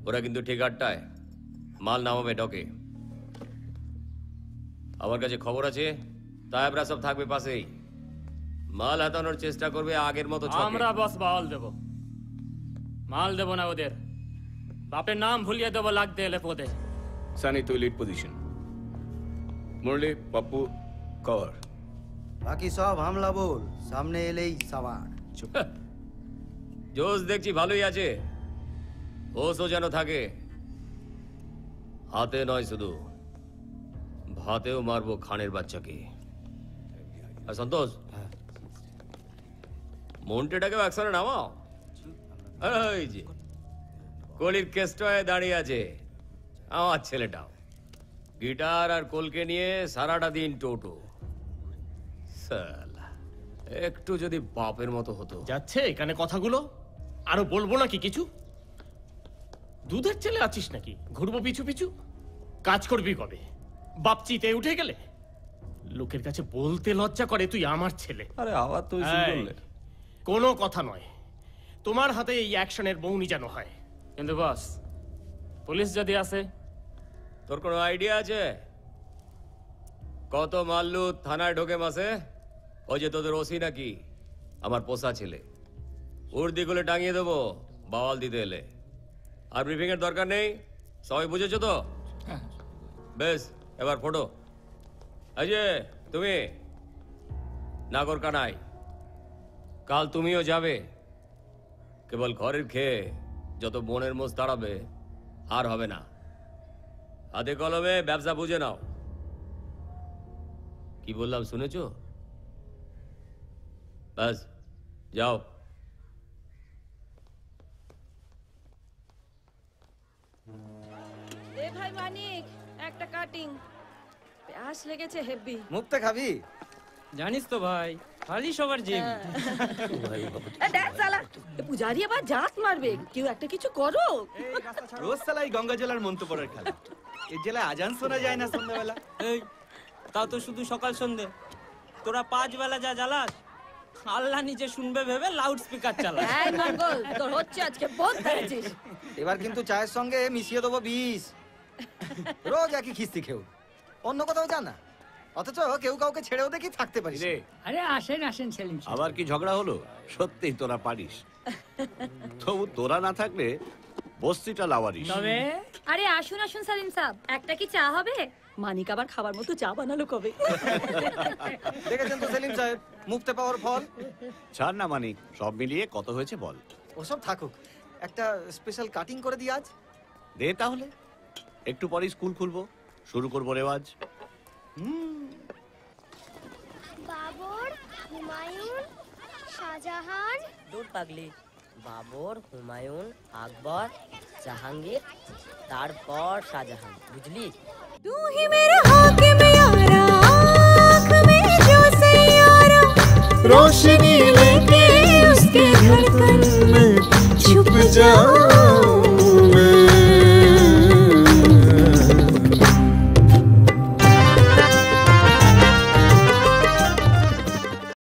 ওরা কিন্তু ঠিক 8টায় মাল নামাবে ডকে। আমার কাছে খবর আছে তায়েবরা সব থাকবে পাশেই, মাল হাতানোর চেষ্টা করবে আগের মতো। আমরা বস মাল দেব, মাল দেব না ওদের। বাপের নাম ভুলিয়ে দেবো লাগতে এলে পদে। সানি তুই lead position, Murali Pappu cover, বাকি সব হামলা বল, সামনে এলেই সাবান। জোশ দেখছি ভালোই আছে, ওসও যেন থাকে। হাতে নয় শুধু, ভাতেও মারবো খানের বাচ্চাকে। আর সন্তোষ, মন্টেটাকেও একসাথে নামাও। এই যে কলির কেষ্টয়ে দাঁড়িয়ে আছে আমার ছেলেটাও, গিটার আর কলকে নিয়ে সারাটা দিন টোটো। সালা, একটু যদি বাপের মতো হতো। যাচ্ছে এখানে কথাগুলো, আরো বলবো নাকি কিছু? দুধের ছেলে আছিস নাকি ঘুরবো পিছু পিছু? কাজ করবি কবে? বাপচিতে উঠে গেলে লোকের কাছে বলতে লজ্জা করে তুই আমার ছেলে। আরে আবার তুই কোনো কথা নয়, তোমার হাতে এই অ্যাকশনের বউনি যেন হয়। কিন্তু বস, পুলিশ যদি আসে? তোর কোনো আইডিয়া আছে কত মাল্লু থানায় ঢোকে মাসে? ওই যে তোদের ওসি নাকি আমার পোষা ছেলে, উর্দি গুলো টাঙিয়ে দেবো বাওয়াল দিতে এলে। আর ব্রিফিং এর দরকার নেই, সবাই বুঝেছো তো? বেশ, এবার ফটো। এই যে তুমি নাগর কানাই, কাল তুমিও যাবে। কেবল ঘরের খেয়ে যত বোনের মোষ তাড়াবে আর হবে না। হাতে কলমে ব্যবসা বুঝে নাও। কি বললাম শুনেছো? বাস যাও। এ ভাই মানিক, একটা কাটিং, প্যাস লেগেছে হেভি। মুক্তা খাবি? জানিস তো ভাই, খালি সবার জিম। দেখ শালা, পূজারি আবার জাত মারবে, কেউ একটা কিছু করো। রোজ সালাই গঙ্গা জেলার মন্ত্র পড়ার খেলা, এই জেলায় আজান শোনা যায় না সন্ধ্যাবেলা। এই তাও তো শুধু সকাল সন্ধে, তোরা 5 বেলা যা জ্বালাস আল্লাহ নিজে শুনবে ভেবে লাউড স্পিকার চালাস। এই মঙ্গল, তোর হচ্ছে আজকে বহুত পেরেছিস। এবার কিন্তু চায়ের সঙ্গে মিশিয়ে দেবো 20। রোজ একই খিস্তি খেউ, অন্য কোথাও যা না, অথচ কেউ কাউকে ছেড়েও দেখি থাকতে পারিস। আরে আসেন আসেন সেলিম। আবার কি ঝগড়া হলো? সত্যি তোরা পারিস, তবু তোরা না থাকলে বস্তিটা লাওয়ারিস। তবে আরে আসুন আসুন সালিম সাহেব, একটা কি চা হবে? মানিক আবার খাবার মতো চা বানালো কবে? দেখেছেন তো সেলিম সাহেব, মুক্তে পাওয়ার ফল। ছাড় না মানিক, সব মিলিয়ে কত হয়েছে বল। ওসব থাকুক, একটা স্পেশাল কাটিং করে দিই আজ। দে তাহলে, একটু পরেই স্কুল খুলবো, শুরু করবো রেওয়াজ। বাবর, হুমায়ুন, শাহজাহান। দূর পাগলি, বাবর, হুমায়ুন, আকবর, জাহাঙ্গীর, তারপর শাহজাহান, বুঝলি? तू ही मेरा हाकिम यारा, आँख में जो सैयारा, रोशनी लेके उसके धड़कन में छुप जाओ।